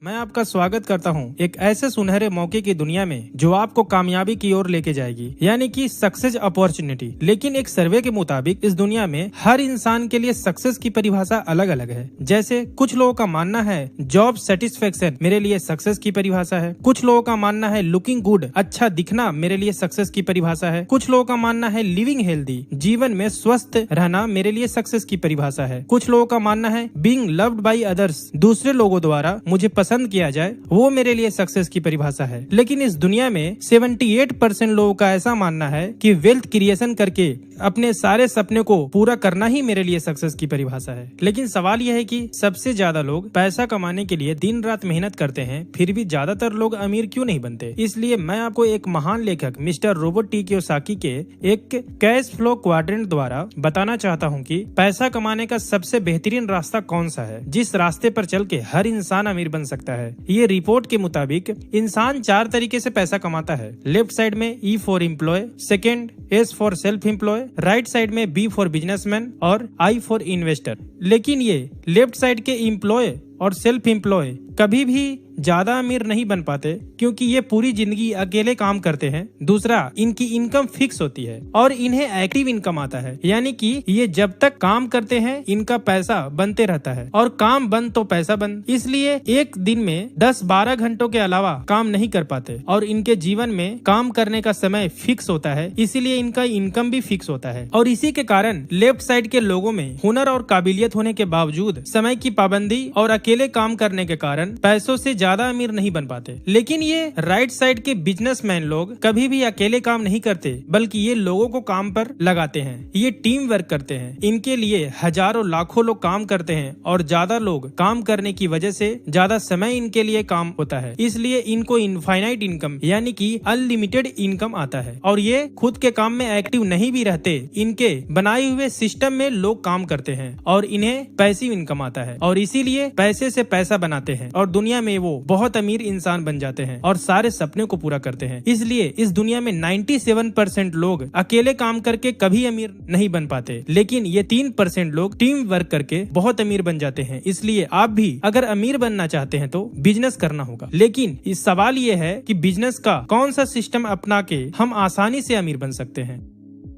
मैं आपका स्वागत करता हूं एक ऐसे सुनहरे मौके की दुनिया में जो आपको कामयाबी की ओर लेके जाएगी, यानी कि सक्सेस अपॉर्चुनिटी। लेकिन एक सर्वे के मुताबिक इस दुनिया में हर इंसान के लिए सक्सेस की परिभाषा अलग अलग है। जैसे कुछ लोगों का मानना है जॉब सेटिस्फेक्शन मेरे लिए सक्सेस की परिभाषा है, कुछ लोगों का मानना है लुकिंग गुड अच्छा दिखना मेरे लिए सक्सेस की परिभाषा है, कुछ लोगों का मानना है लिविंग हेल्दी जीवन में स्वस्थ रहना मेरे लिए सक्सेस की परिभाषा है, कुछ लोगों का मानना है बीइंग लव्ड बाय अदर्स दूसरे लोगों द्वारा मुझे पसंद किया जाए वो मेरे लिए सक्सेस की परिभाषा है। लेकिन इस दुनिया में 78% लोगों का ऐसा मानना है कि वेल्थ क्रिएशन करके अपने सारे सपने को पूरा करना ही मेरे लिए सक्सेस की परिभाषा है। लेकिन सवाल यह है कि सबसे ज्यादा लोग पैसा कमाने के लिए दिन रात मेहनत करते हैं, फिर भी ज्यादातर लोग अमीर क्यों नहीं बनते। इसलिए मैं आपको एक महान लेखक मिस्टर रॉबर्ट टी कियोसाकी के एक कैश फ्लो क्वाड्रेंट द्वारा बताना चाहता हूँ कि पैसा कमाने का सबसे बेहतरीन रास्ता कौन सा है, जिस रास्ते पर चल के हर इंसान अमीर बन सकता है। ये रिपोर्ट के मुताबिक इंसान 4 तरीके से पैसा कमाता है। लेफ्ट साइड में E for employ, second S for self employ, right side में B फॉर बिजनेसमैन और I फॉर इन्वेस्टर। लेकिन ये लेफ्ट साइड के एम्प्लॉय और सेल्फ एम्प्लॉय कभी भी ज्यादा अमीर नहीं बन पाते क्योंकि ये पूरी जिंदगी अकेले काम करते हैं। दूसरा, इनकी इनकम फिक्स होती है और इन्हें एक्टिव इनकम आता है, यानी कि ये जब तक काम करते हैं इनका पैसा बनते रहता है और काम बंद तो पैसा बंद। इसलिए एक दिन में 10-12 घंटों के अलावा काम नहीं कर पाते और इनके जीवन में काम करने का समय फिक्स होता है, इसीलिए इनका इनकम भी फिक्स होता है। और इसी के कारण लेफ्ट साइड के लोगों में हुनर और काबिलियत होने के बावजूद समय की पाबंदी और अकेले काम करने के कारण पैसों से ज्यादा अमीर नहीं बन पाते। लेकिन ये राइट साइड के बिजनेसमैन लोग कभी भी अकेले काम नहीं करते, बल्कि ये लोगों को काम पर लगाते हैं। ये टीम वर्क करते हैं। इनके लिए हजारों लाखों लोग काम करते हैं और ज्यादा लोग काम करने की वजह से ज्यादा समय इनके लिए काम होता है, इसलिए इनको इनफाइनाइट इनकम यानी कि अनलिमिटेड इनकम आता है। और ये खुद के काम में एक्टिव नहीं भी रहते, इनके बनाए हुए सिस्टम में लोग काम करते हैं और इन्हें पैसिव इनकम आता है और इसीलिए पैसे से पैसा बनाते हैं और दुनिया में वो बहुत अमीर इंसान बन जाते हैं और सारे सपने को पूरा करते हैं। इसलिए इस दुनिया में 97% लोग अकेले काम करके कभी अमीर नहीं बन पाते, लेकिन ये 3% लोग टीम वर्क करके बहुत अमीर बन जाते हैं। इसलिए आप भी अगर अमीर बनना चाहते हैं तो बिजनेस करना होगा। लेकिन इस सवाल ये है कि बिजनेस का कौन सा सिस्टम अपना के हम आसानी से अमीर बन सकते हैं।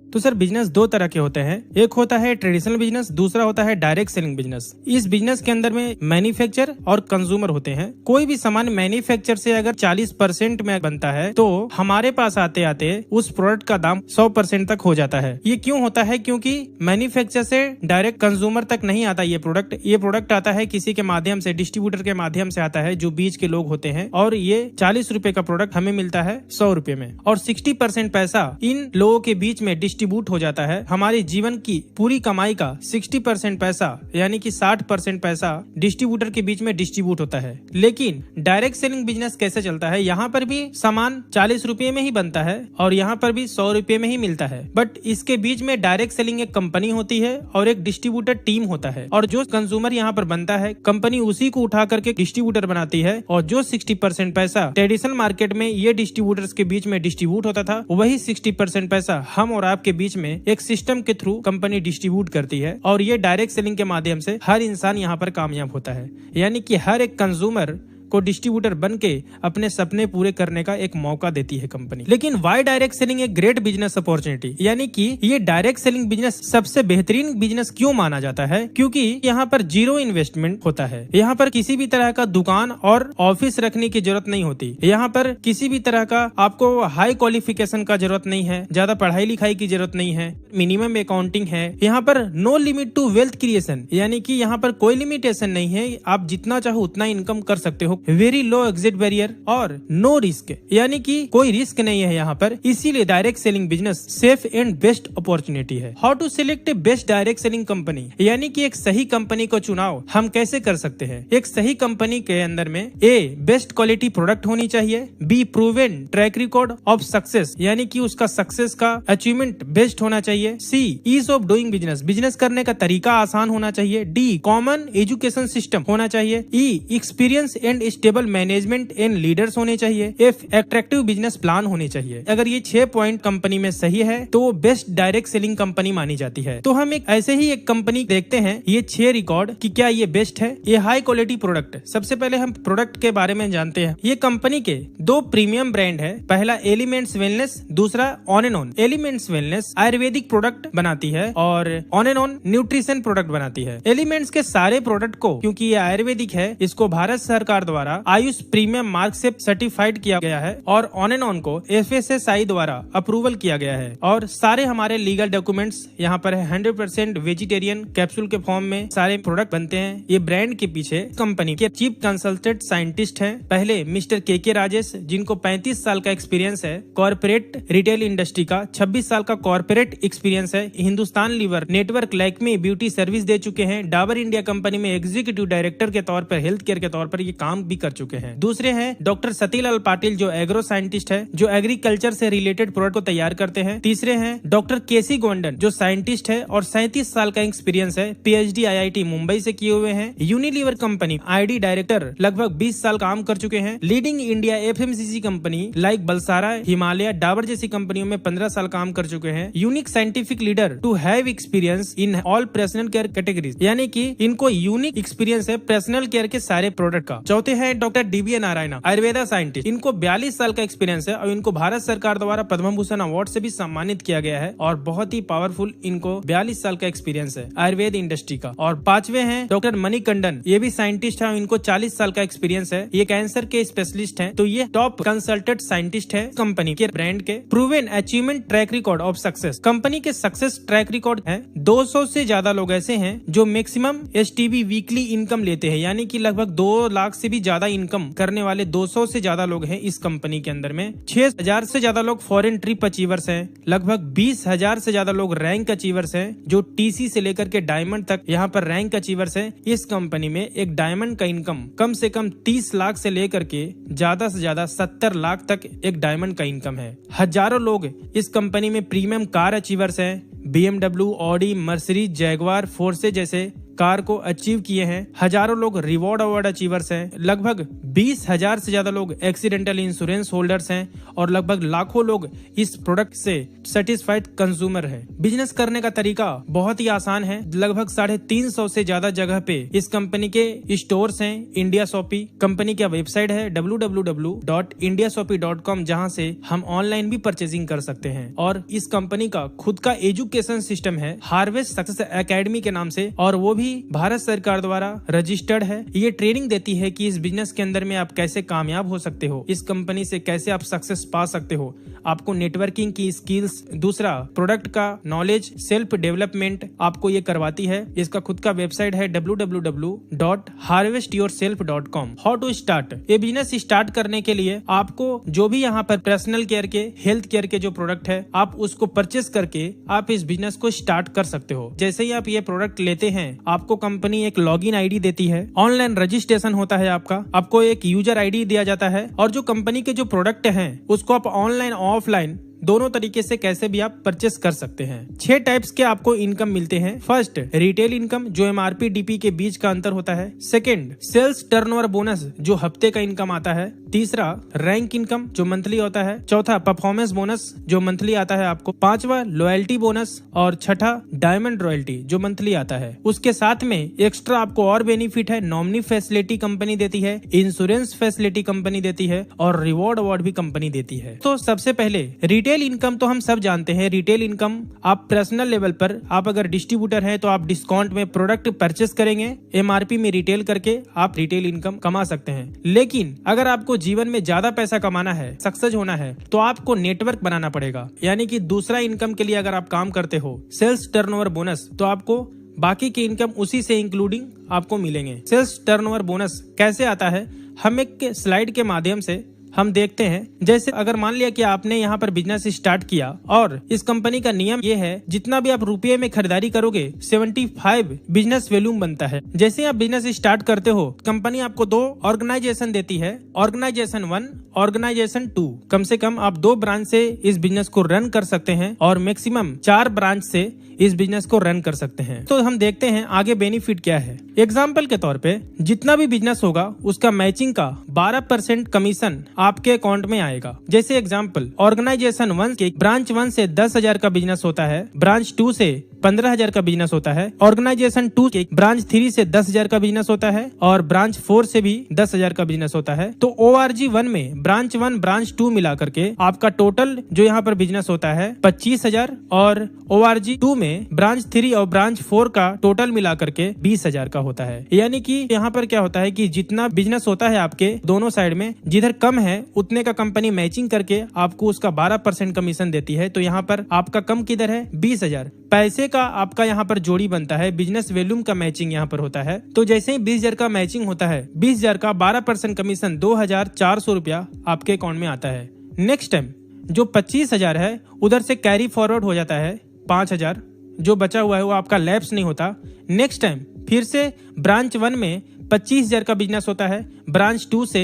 तो सर बिजनेस 2 तरह के होते हैं, एक होता है ट्रेडिशनल बिजनेस, दूसरा होता है डायरेक्ट सेलिंग बिजनेस। इस बिजनेस के अंदर में मैन्युफैक्चर और कंज्यूमर होते हैं। कोई भी सामान मैन्युफैक्चर से अगर 40% में बनता है तो हमारे पास आते आते उस प्रोडक्ट का दाम 100% तक हो जाता है। ये क्यों होता है? क्योंकि मैन्युफैक्चर से डायरेक्ट कंज्यूमर तक नहीं आता ये प्रोडक्ट आता है किसी के माध्यम से, डिस्ट्रीब्यूटर के माध्यम से आता है जो बीच के लोग होते हैं, और ये 40 रुपए का प्रोडक्ट हमें मिलता है 100 रुपए में, और 60% पैसा इन लोगों के बीच में डिस्ट्रीब्यूट हो जाता है। हमारे जीवन की पूरी कमाई का 60% पैसा यानी कि 60% पैसा डिस्ट्रीब्यूटर के बीच में डिस्ट्रीब्यूट होता है। लेकिन डायरेक्ट सेलिंग बिजनेस कैसे चलता है? यहाँ पर भी सामान 40 रुपए में ही बनता है और यहाँ पर भी 100 रुपए में ही मिलता है, बट इसके बीच में डायरेक्ट सेलिंग एक कंपनी होती है और एक डिस्ट्रीब्यूटर टीम होता है, और जो कंज्यूमर यहाँ पर बनता है कंपनी उसी को उठा करके डिस्ट्रीब्यूटर बनाती है, और जो 60% पैसा ट्रेडिशनल मार्केट में ये डिस्ट्रीब्यूटर्स के बीच में डिस्ट्रीब्यूट होता था वही 60% पैसा हम और आपके बीच में एक सिस्टम के थ्रू कंपनी डिस्ट्रीब्यूट करती है, और ये डायरेक्ट सेलिंग के माध्यम से हर इंसान यहाँ पर कामयाब होता है। यानी कि हर एक कंज्यूमर को डिस्ट्रीब्यूटर बन के अपने सपने पूरे करने का एक मौका देती है कंपनी। लेकिन वाई डायरेक्ट सेलिंग एक ग्रेट बिजनेस अपॉर्चुनिटी, यानी कि ये डायरेक्ट सेलिंग बिजनेस सबसे बेहतरीन बिजनेस क्यों माना जाता है? क्योंकि यहाँ पर 0 इन्वेस्टमेंट होता है। यहाँ पर किसी भी तरह का दुकान और ऑफिस रखने की जरूरत नहीं होती। यहाँ पर किसी भी तरह का आपको हाई क्वालिफिकेशन का जरूरत नहीं है, ज्यादा पढ़ाई लिखाई की जरूरत नहीं है, मिनिमम अकाउंटिंग है। यहाँ पर no limit to wealth creation, यानी कि यहाँ पर कोई लिमिटेशन नहीं है, आप जितना चाहो उतना इनकम कर सकते हो। वेरी लो एग्जिट बैरियर और नो रिस्क, यानी कि कोई रिस्क नहीं है यहाँ पर, इसीलिए direct selling business safe and best opportunity है। How to select a best direct selling company, यानी कि एक सही कंपनी को चुनाव हम कैसे कर सकते हैं? एक सही कंपनी के अंदर में ए बेस्ट क्वालिटी प्रोडक्ट होनी चाहिए, B proven track record of success, यानी कि उसका सक्सेस का अचीवमेंट बेस्ट होना चाहिए, सी ईज ऑफ डूइंग बिजनेस करने का तरीका आसान होना चाहिए, डी कॉमन एजुकेशन सिस्टम होना चाहिए, ई experience and stable management and leaders होने चाहिए, एक अट्रैक्टिव बिजनेस प्लान होने चाहिए। अगर ये 6 पॉइंट कंपनी में सही है तो वो बेस्ट डायरेक्ट सेलिंग कंपनी मानी जाती है। तो हम ऐसे ही एक कंपनी देखते हैं, ये 6 रिकॉर्ड कि क्या ये बेस्ट है। ये हाई क्वालिटी प्रोडक्ट। सबसे पहले हम प्रोडक्ट के बारे में जानते हैं। ये कंपनी के 2 प्रीमियम ब्रांड है, पहला एलिमेंट्स वेलनेस, दूसरा on and on. Elements wellness Ayurvedic product बनाती है और on and on nutrition product बनाती है। एलिमेंट्स के सारे प्रोडक्ट को, क्योंकि ये आयुर्वेदिक है, इसको भारत सरकार द्वारा आयुष प्रीमियम मार्क से सर्टिफाइड किया गया है और ऑन एंड ऑन को FSSAI द्वारा अप्रूवल किया गया है। और सारे हमारे लीगल डॉक्यूमेंट्स यहाँ पर है। 100% वेजिटेरियन कैप्सूल के फॉर्म में सारे प्रोडक्ट बनते हैं। ये ब्रांड के पीछे कंपनी के चीफ कंसल्टेंट साइंटिस्ट हैं पहले मिस्टर के राजेश, जिनको 35 साल का एक्सपीरियंस है कॉर्पोरेट रिटेल इंडस्ट्री का, 26 साल का कॉर्पोरेट एक्सपीरियंस है। Hindustan lever network, Lakme beauty service दे चुके हैं। डाबर इंडिया कंपनी में एग्जीक्यूटिव डायरेक्टर के तौर पर, हेल्थ केयर के तौर पर ये काम भी कर चुके हैं। दूसरे हैं डॉक्टर सतीलाल पाटिल, जो एग्रो साइंटिस्ट है, जो एग्रीकल्चर से रिलेटेड प्रोडक्ट को तैयार करते हैं। तीसरे हैं डॉक्टर केसी गोंडन, जो साइंटिस्ट है और 37 साल का एक्सपीरियंस है, PhD IIT मुंबई से किए हुए हैं। यूनिलीवर कंपनी ID डायरेक्टर, लगभग 20 साल काम कर चुके हैं। Leading India FMCG company like Balsara, Himalaya, Dabur जैसी कंपनियों में 15 साल काम कर चुके हैं। Unique scientific leader to have experience in all personal care categories, यानी कि इनको यूनिक एक्सपीरियंस है पर्सनल केयर के सारे प्रोडक्ट का। चौथे हैं doctor DB Narayana, Ayurveda scientist, इनको 42 साल का एक्सपीरियंस है और इनको भारत सरकार द्वारा पद्म भूषण अवार्ड से भी सम्मानित किया गया है और बहुत ही पावरफुल इनको 42 साल का एक्सपीरियंस है आयुर्वेद इंडस्ट्री का। और पांचवे हैं डॉक्टर मणिकंडन, ये भी साइंटिस्ट है, इनको 40 साल का एक्सपीरियंस है। ये कैंसर के स्पेशलिस्ट हैं, तो ये टॉप कंसल्टेंट साइंटिस्ट है कंपनी के ब्रांड के। Proven achievement track record of success, company के सक्सेस ट्रैक रिकॉर्ड है। 200 से ज्यादा लोग ऐसे हैं जो मैक्सिमम STB वीकली इनकम लेते हैं, यानी कि लगभग 2 लाख से भी ज्यादा इनकम करने वाले 200 से ज्यादा लोग हैं इस कंपनी के अंदर में। 6000 से ज्यादा लोग फॉरेन ट्रिप अचीवर्स हैं। लगभग 20,000 से ज्यादा लोग रैंक अचीवर्स हैं, जो TC से लेकर के डायमंड तक यहाँ पर रैंक अचीवर्स हैं। इस कंपनी में एक डायमंड का इनकम कम से कम 30 लाख से लेकर के ज्यादा से ज्यादा 70 लाख तक एक डायमंड का इनकम है। हजारों लोग इस कंपनी में प्रीमियम कार अचीवर्स हैं। BMW, Audi, Mercedes, Jaguar, force जैसे कार को अचीव किए हैं। हजारों लोग रिवॉर्ड अवार्ड अचीवर्स हैं। लगभग 20,000 से ज्यादा लोग एक्सीडेंटल इंश्योरेंस होल्डर्स हैं और लगभग लाखों लोग इस प्रोडक्ट से सेटिस्फाइड कंज्यूमर है। बिजनेस करने का तरीका बहुत ही आसान है। लगभग 350 से ज्यादा जगह पे इस कंपनी के स्टोर्स हैं। इंडिया शॉपी कंपनी का वेबसाइट है www.indiashopee.com, जहां से हम ऑनलाइन भी परचेजिंग कर सकते हैं। और इस कंपनी का खुद का एजुकेशन सिस्टम है हार्वेस्ट सक्सेस एकेडमी के नाम से, और वो भी भारत सरकार द्वारा रजिस्टर्ड है। ये ट्रेनिंग देती है कि इस बिजनेस के अंदर में आप कैसे कामयाब हो सकते हो, इस कंपनी से कैसे आप सक्सेस पा सकते हो, आपको नेटवर्किंग की स्किल्स, दूसरा प्रोडक्ट का नॉलेज, सेल्फ डेवलपमेंट आपको ये करवाती है। इसका खुद का वेबसाइट है www.harvestyourself.com। हाउ टू स्टार्ट, ये बिजनेस स्टार्ट करने के लिए आपको जो भी यहाँ पर पर्सनल केयर के, हेल्थ केयर के जो प्रोडक्ट है, आप उसको परचेस करके आप इस बिजनेस को स्टार्ट कर सकते हो। जैसे ही आप ये प्रोडक्ट लेते हैं, आपको कंपनी एक लॉगिन ID देती है, ऑनलाइन रजिस्ट्रेशन होता है आपको एक यूजर ID दिया जाता है, और जो कंपनी के जो प्रोडक्ट हैं उसको आप ऑनलाइन ऑफलाइन दोनों तरीके से कैसे भी आप परचेस कर सकते हैं। 6 टाइप्स के आपको इनकम मिलते हैं। फर्स्ट, रिटेल इनकम, जो MRP DP के बीच का अंतर होता है। सेकंड, सेल्स टर्नओवर बोनस, जो हफ्ते का इनकम आता है। तीसरा, रैंक इनकम, जो मंथली होता है। चौथा, परफॉर्मेंस बोनस, जो मंथली आता है आपको। पांचवा, लॉयल्टी बोनस, और छठा, डायमंड रॉयल्टी, जो मंथली आता है। उसके साथ में एक्स्ट्रा आपको और बेनिफिट है। नॉमिनी फैसिलिटी कंपनी देती है, इंश्योरेंस फैसिलिटी कंपनी देती है, और रिवॉर्ड अवार्ड भी कंपनी देती है। तो सबसे पहले रिटेल इनकम तो हम सब जानते हैं। रिटेल इनकम आप पर्सनल लेवल पर, आप अगर डिस्ट्रीब्यूटर हैं तो आप डिस्काउंट में प्रोडक्ट परचेस करेंगे, MRP में रिटेल करके आप रिटेल इनकम कमा सकते हैं। लेकिन अगर आपको जीवन में ज्यादा पैसा कमाना है, सक्सेस होना है, तो आपको नेटवर्क बनाना पड़ेगा। यानी कि दूसरा इनकम के लिए अगर आप काम करते हो, सेल्स टर्नओवर बोनस, तो आपको बाकी की इनकम उसी से इंक्लूडिंग आपको मिलेंगे। सेल्स टर्नओवर बोनस कैसे आता है, हम एक स्लाइड के माध्यम से हम देखते हैं। जैसे अगर मान लिया कि आपने यहाँ पर बिजनेस स्टार्ट किया और इस कंपनी का नियम ये है, जितना भी आप रुपये में खरीदारी करोगे 75 बिजनेस वॉल्यूम बनता है। जैसे आप बिजनेस स्टार्ट करते हो, कंपनी आपको 2 ऑर्गेनाइजेशन देती है, ऑर्गेनाइजेशन 1, ऑर्गेनाइजेशन 2। कम से कम आप 2 ब्रांच से इस बिजनेस को रन कर सकते हैं और मैक्सिमम 4 ब्रांच से इस बिजनेस को रन कर सकते हैं। तो हम देखते हैं आगे बेनिफिट क्या है। एग्जाम्पल के तौर पे जितना भी बिजनेस होगा उसका मैचिंग का 12% कमीशन आपके अकाउंट में आएगा। जैसे एग्जाम्पल, ऑर्गेनाइजेशन 1 के ब्रांच 1 से 10,000 का बिजनेस होता है, ब्रांच 2 से 15,000 का बिजनेस होता है, ऑर्गेनाइजेशन 2 के ब्रांच 3 से 10,000 का बिजनेस होता है और ब्रांच 4 से भी 10,000 का बिजनेस होता है। तो ORG 1 में ब्रांच 1 ब्रांच 2 मिला करके आपका टोटल जो यहाँ पर बिजनेस होता है 25,000 और ORG 2 में ब्रांच 3 और ब्रांच 4 का टोटल मिला करके 20,000 का होता है। यानी कि यहाँ पर क्या होता है कि जितना बिजनेस होता है आपके दोनों साइड में, जिधर कम है उतने का कंपनी मैचिंग करके आपको उसका 12% कमीशन देती है। तो यहाँ पर आपका कम किधर है, 20,000 पैसे का आपका यहाँ पर जोड़ी बनता है। बिजनेस वॉल्यूम का मैचिंग यहाँ पर होता है। तो जैसे ही 20,000 का मैचिंग होता है, 20,000 का 12% कमीशन 2,400 रुपया आपके अकाउंट में आता है। नेक्स्ट टाइम जो 25,000 है उधर से कैरी फॉरवर्ड हो जाता है 5,000, जो बचा हुआ है वो आपका लैप्स नहीं होता। नेक्स्ट टाइम फिर से ब्रांच 1 में 25,000 का बिजनेस होता है, ब्रांच 2 से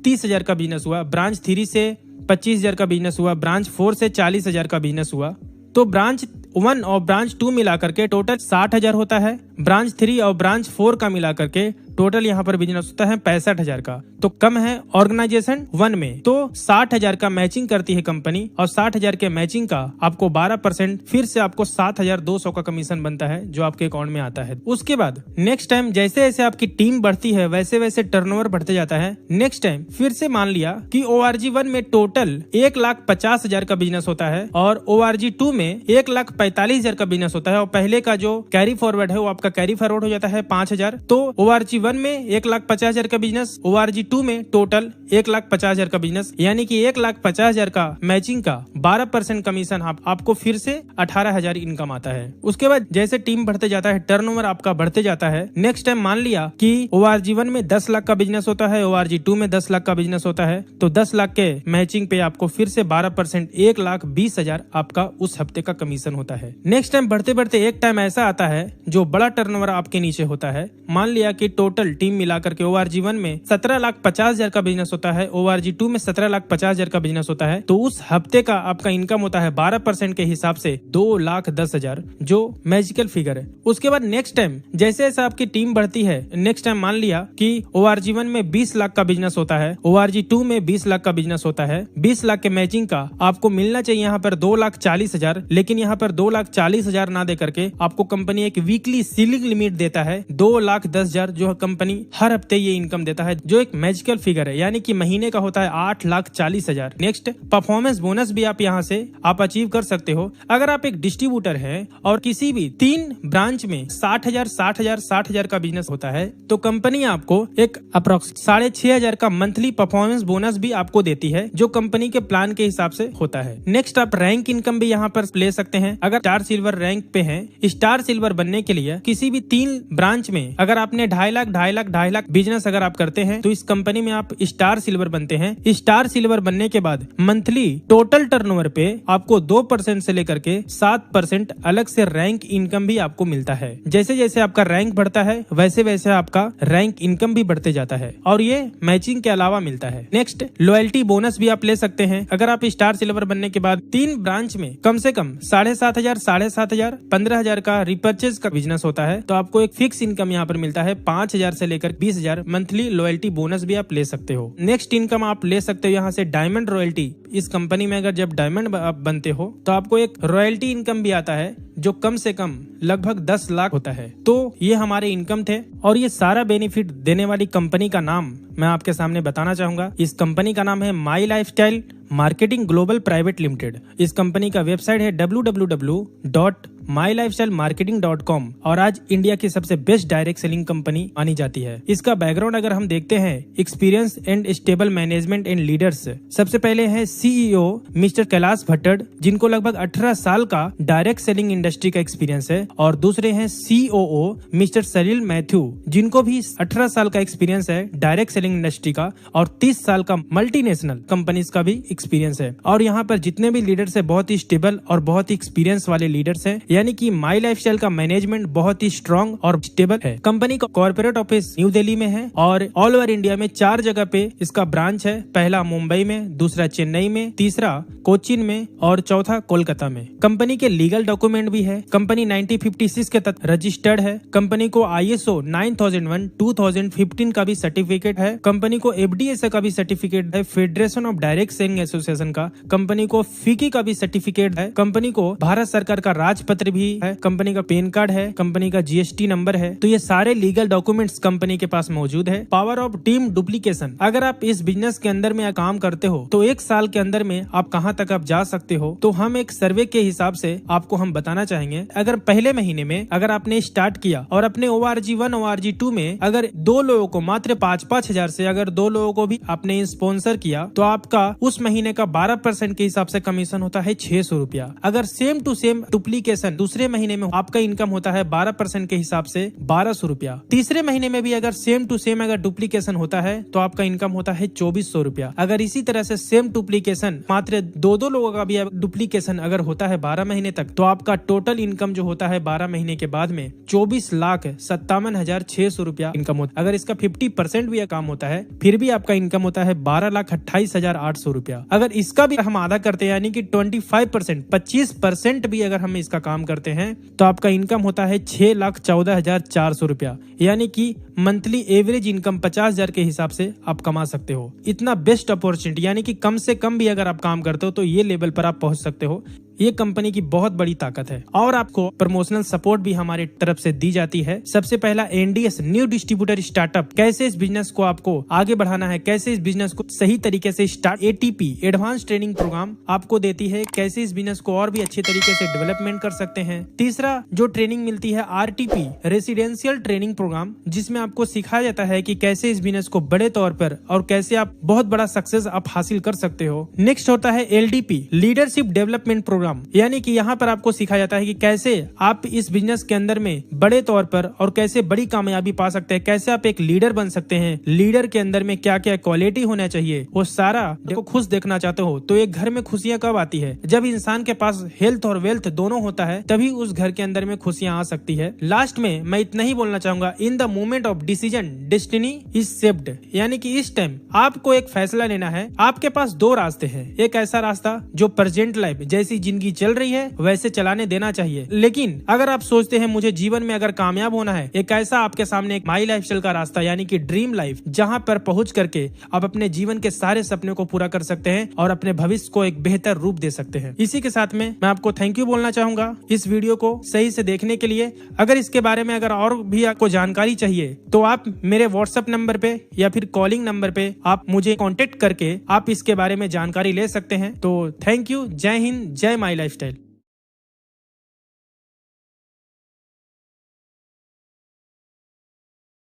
30,000 का बिजनेस हुआ, ब्रांच 3 से 25,000 का बिजनेस हुआ, ब्रांच 4 से 40,000 का बिजनेस हुआ। तो ब्रांच 1 और ब्रांच 2 मिला करके टोटल 60,000 होता है। ब्रांच 3 और ब्रांच 4 का मिला करके टोटल यहाँ पर बिजनेस होता है 65,000 का। तो कम है ऑर्गेनाइजेशन 1 में। तो 60,000 का मैचिंग करती है कंपनी और 60,000 के मैचिंग का आपको 12% फिर से आपको 7,200 का कमीशन बनता है जो आपके अकाउंट में आता है। उसके बाद नेक्स्ट टाइम जैसे जैसे आपकी टीम बढ़ती है वैसे वैसे टर्नओवर बढ़ते जाता है। नेक्स्ट टाइम फिर से मान लिया कि ORG 1 में टोटल 1,50,000 का बिजनेस होता है और ORG 2 में 1,45,000 का बिजनेस होता है और पहले का जो कैरी फॉरवर्ड है वो आपका कैरी फॉरवर्ड हो जाता है 5,000। तो ORG 1 में 1,50,000 का बिजनेस, ORG 2 में टोटल 1,50,000 का बिजनेस, यानी कि 1,50,000 का मैचिंग का 12% कमीशन आपको फिर से 18,000 इनकम आता है। उसके बाद जैसे टीम बढ़ते जाता है, टर्नओवर आपका बढ़ते जाता है। नेक्स्ट टाइम मान लिया कि ORG 1 में 10 लाख का बिजनेस होता है, ORG 2 में 10 लाख का बिजनेस होता है, तो 10 लाख के मैचिंग पे आपको फिर से 12% 1,20,000 आपका उस हफ्ते का कमीशन होता है। नेक्स्ट टाइम बढ़ते बढ़ते एक टाइम ऐसा आता है जो बड़ा टर्नओवर आपके नीचे होता है। मान लिया कि टोटल टीम मिलाकर के ORG 1 में 17,50,000 का बिजनेस होता है, ORG 2 में 17,50,000 का बिजनेस होता है। तो उस हफ्ते का आपका इनकम होता है 12% के हिसाब से 2,10,000, जो मैजिकल फिगर है। उसके बाद नेक्स्ट टाइम जैसे जैसे आपकी टीम बढ़ती है, नेक्स्ट टाइम मान लिया कि ORG 1 में 20 लाख का बिजनेस होता है, ORG 2 में 20 लाख का बिजनेस होता है। 20 लाख के मैचिंग का आपको मिलना चाहिए यहाँ पर 2,40,000, लेकिन यहाँ पर 2,40,000 ना दे करके आपको कंपनी एक वीकली सीलिंग लिमिट देता है 2,10,000, जो कंपनी हर हफ्ते ये इनकम देता है, जो एक मैजिकल फिगर है, यानी कि महीने का होता है 8,40,000। नेक्स्ट परफॉर्मेंस बोनस भी आप यहाँ से आप अचीव कर सकते हो। अगर आप एक डिस्ट्रीब्यूटर हैं और किसी भी 3 ब्रांच में 60,000 का बिजनेस होता है, तो कंपनी आपको एक अप्रोक्स 6,500 का मंथली परफॉर्मेंस बोनस भी आपको देती है, जो कंपनी के प्लान के हिसाब से होता है। नेक्स्ट आप रैंक इनकम भी यहाँ पर ले सकते हैं। अगर स्टार सिल्वर रैंक पे हैं, स्टार सिल्वर बनने के लिए किसी भी 3 ब्रांच में अगर आपने 2.5 लाख बिजनेस अगर आप करते हैं तो इस कंपनी में आप स्टार सिल्वर बनते हैं। स्टार सिल्वर बनने के बाद मंथली टोटल टर्नओवर पे आपको 2% से लेकर के 7% अलग से रैंक इनकम भी आपको मिलता है। जैसे जैसे आपका रैंक बढ़ता है वैसे वैसे आपका रैंक इनकम भी बढ़ते जाता है और ये मैचिंग के अलावा मिलता है। नेक्स्ट लॉयल्टी बोनस भी आप ले सकते हैं। अगर आप स्टार सिल्वर बनने के बाद 3 ब्रांच में कम से कम 7,500, 15,000 का रिपर्चेज का बिजनेस होता है, तो आपको एक फिक्स इनकम यहाँ पर मिलता है 5,000 से लेकर 20,000 मंथली लॉयल्टी बोनस भी आप ले सकते हो। नेक्स्ट इनकम आप ले सकते हो यहाँ से डायमंड रॉयल्टी। इस कंपनी में अगर जब डायमंड आप बनते हो तो आपको एक रॉयल्टी इनकम भी आता है जो कम से कम लगभग 10 लाख होता है। तो ये हमारे इनकम थे और ये सारा बेनिफिट देने वाली कंपनी का नाम मैं आपके सामने बताना चाहूंगा। इस कंपनी का नाम है my lifestyle marketing global private limited. इस कंपनी का वेबसाइट है www.myLifestyle mylifestylemarketing.com और आज इंडिया की सबसे बेस्ट डायरेक्ट सेलिंग कंपनी मानी जाती है। इसका बैकग्राउंड अगर हम देखते हैं, experience and stable management and leaders. सबसे पहले है सीईओ मिस्टर कैलाश भट्टड़, जिनको लगभग 18 साल का डायरेक्ट सेलिंग इंडस्ट्री का एक्सपीरियंस है, और दूसरे हैं सीओओ मिस्टर सलील मैथ्यू, जिनको भी 18 साल का एक्सपीरियंस है डायरेक्ट सेलिंग इंडस्ट्री का और 30 साल का मल्टीनेशनल कंपनीज का भी एक्सपीरियंस है। और यहाँ पर जितने भी लीडर्स है बहुत ही स्टेबल और बहुत ही एक्सपीरियंस वाले लीडर्स हैं, यानी कि माई लाइफस्टाइल का मैनेजमेंट बहुत ही स्ट्रांग और स्टेबल है। कंपनी का कॉर्पोरेट ऑफिस न्यू दिल्ली में है और ऑल ओवर इंडिया में 4 जगह पे इसका ब्रांच है। पहला मुंबई में, दूसरा चेन्नई में, तीसरा कोचीन में और चौथा कोलकाता में। कंपनी के लीगल डॉक्यूमेंट भी है। कंपनी 1956 के तहत रजिस्टर्ड है। कंपनी को ISO 9001 2015 का भी सर्टिफिकेट है। कंपनी को FDSA का भी सर्टिफिकेट है, federation of direct selling association का। कंपनी को FICCI का भी सर्टिफिकेट है। कंपनी को भारत सरकार का राजपत्र भी है। कंपनी का पैन कार्ड है। कंपनी का GST नंबर है। तो ये सारे लीगल डॉक्यूमेंट्स कंपनी के पास मौजूद है। पावर ऑफ टीम डुप्लीकेशन, अगर आप इस बिजनेस के अंदर में काम करते हो तो 1 साल के अंदर में आप कहां तक आप जा सकते हो, तो हम एक सर्वे के हिसाब से आपको हम बताना चाहेंगे। अगर पहले महीने में अगर आपने स्टार्ट किया और अपने ORG 1 ORG 2 में अगर 2 लोगों को मात्र 5-5 हजार से अगर 2 लोगों को भी आपने स्पॉन्सर किया तो आपका उस महीने का 12% के हिसाब से कमीशन होता है 600 रुपया। अगर सेम टू सेम डुप्लीकेशन दूसरे महीने में आपका इनकम होता है 12% के हिसाब से 1200 रुपया। तीसरे महीने में भी अगर सेम टू सेम अगर डुप्लीकेशन होता है तो आपका इनकम होता है 2400 रुपया। अगर इसी तरह से सेम डुप्लीकेशन मात्र 2 लोगों का भी डुप्लीकेशन अगर होता है 12 महीने तक, तो आपका टोटल इनकम जो होता है 12 महीने के बाद में 24,57,600 रुपया इनकम होता है। अगर इसका 50% भी काम होता है फिर भी आपका इनकम होता है 12,28,800 रुपया। अगर इसका भी हम आधा करते हैं यानी कि 25% भी अगर हम इसका काम करते हैं तो आपका इनकम होता है 6,14,400 रुपया, यानी कि मंथली एवरेज इनकम 50,000 के हिसाब से आप कमा सकते हो। इतना बेस्ट अपॉर्चुनिटी, यानी कि कम से कम भी अगर आप काम करते हो तो ये लेवल पर आप पहुंच सकते हो। ये कंपनी की बहुत बड़ी ताकत है और आपको प्रमोशनल सपोर्ट भी हमारी तरफ से दी जाती है। सबसे पहला NDS न्यू डिस्ट्रीब्यूटर स्टार्टअप, कैसे इस बिजनेस को आपको आगे बढ़ाना है, कैसे इस बिजनेस को सही तरीके से start, ATP advance training program आपको देती है, कैसे इस बिजनेस को और भी अच्छे तरीके से डेवलपमेंट कर सकते हैं। तीसरा जो ट्रेनिंग मिलती है RTP रेसिडेंशियल ट्रेनिंग प्रोग्राम, जिसमें आपको सिखाया जाता है कि कैसे इस बिजनेस को बड़े तौर पर और कैसे आप बहुत बड़ा सक्सेस आप हासिल कर सकते हो। नेक्स्ट होता है LDP लीडरशिप डेवलपमेंट प्रोग्राम, यानी कि यहाँ पर आपको सिखाया जाता है कि कैसे आप इस बिजनेस के अंदर में बड़े तौर पर और कैसे बड़ी कामयाबी पा सकते हैं, कैसे आप एक लीडर बन सकते हैं, लीडर के अंदर में क्या क्या क्वालिटी होना चाहिए, वो सारा देखो। खुश देखना चाहते हो तो एक घर में खुशियां कब आती है? जब इंसान के पास हेल्थ और वेल्थ दोनों होता है तभी उस घर के अंदर में खुशियां आ सकती है। लास्ट में मैं इतना ही बोलना चाहूंगा, in the moment of decision destiny is shaped, यानी कि इस टाइम आपको एक फैसला लेना है। आपके पास 2 रास्ते हैं, एक ऐसा रास्ता जो प्रेजेंट लाइफ जैसी जिंदगी चल रही है वैसे चलाने देना चाहिए, लेकिन अगर आप सोचते हैं मुझे जीवन में अगर कामयाब होना है, एक ऐसा आपके सामने एक माई लाइफस्टाइल का रास्ता, यानी कि ड्रीम लाइफ, जहां पर पहुंच करके आप अपने जीवन के सारे सपने को पूरा कर सकते हैं और अपने भविष्य को एक बेहतर रूप दे सकते हैं। इसी के साथ में मैं आपको थैंक यू बोलना चाहूंगा इस वीडियो को सही से देखने के लिए। अगर इसके बारे में अगर और भी आपको जानकारी चाहिए तो आप मेरे WhatsApp नंबर पे या फिर कॉलिंग नंबर पे आप मुझे कांटेक्ट करके आप इसके बारे में जानकारी ले सकते हैं। तो थैंक यू, जय हिंद, जय माई लाइफस्टाइल।